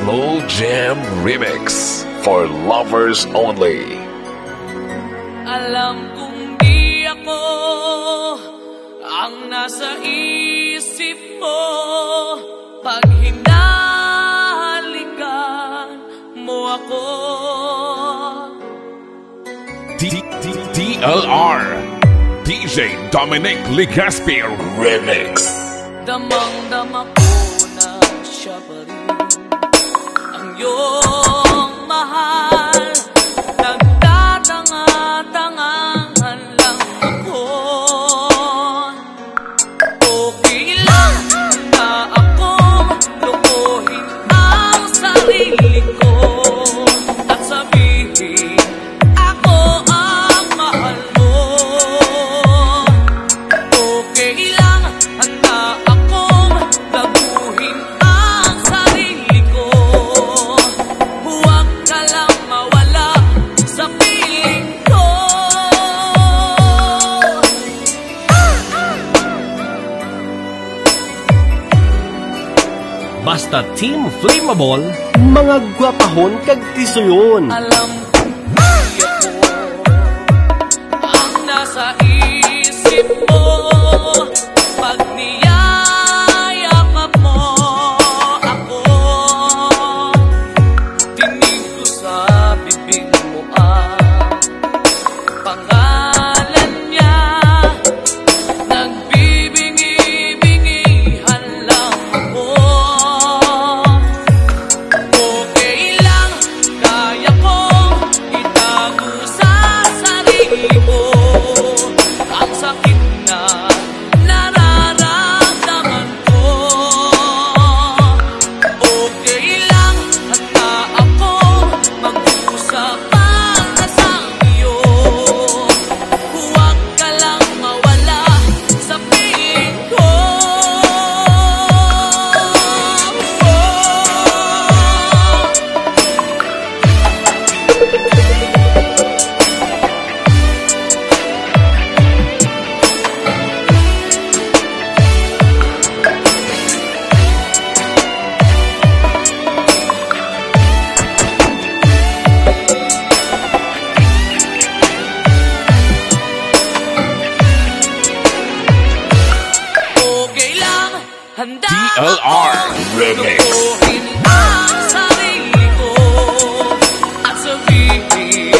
Slow Jam Remix for lovers only. Alam kong di ako ang nasa isip mo pag hinahalikan mo ako. DLR DJ Dominic Legaspi Remix. Damang-dama ko na siya pa rin ang iyong mahal. Nagtatanga-tangahan lang ako. Okay lang na akong lukuhin ang sarili ko at sabihin ako ang mahal mo. Okay lang na akong baguhin ang sarili ko. Huwag ka lang mawala sa piling ko. Basta Team Flammable, mga gwapahon kag tisuyon. Alam kong di ako ang nasa isip mo pag niyayakap mo ako. Tinig ko sa bibig mo ang pangalan niya. Nagbibingi-bingihan lang ako. Okay lang, kaya kong itago sa sarili ko ang sakit na nararamdaman ko. Okay lang, handa akong mag-usap para sa iyo. Huwag ka lang mawala sa piling ko. Okay lang, handa DLR akong Remix. lukuhin ang sarili ko at sabihin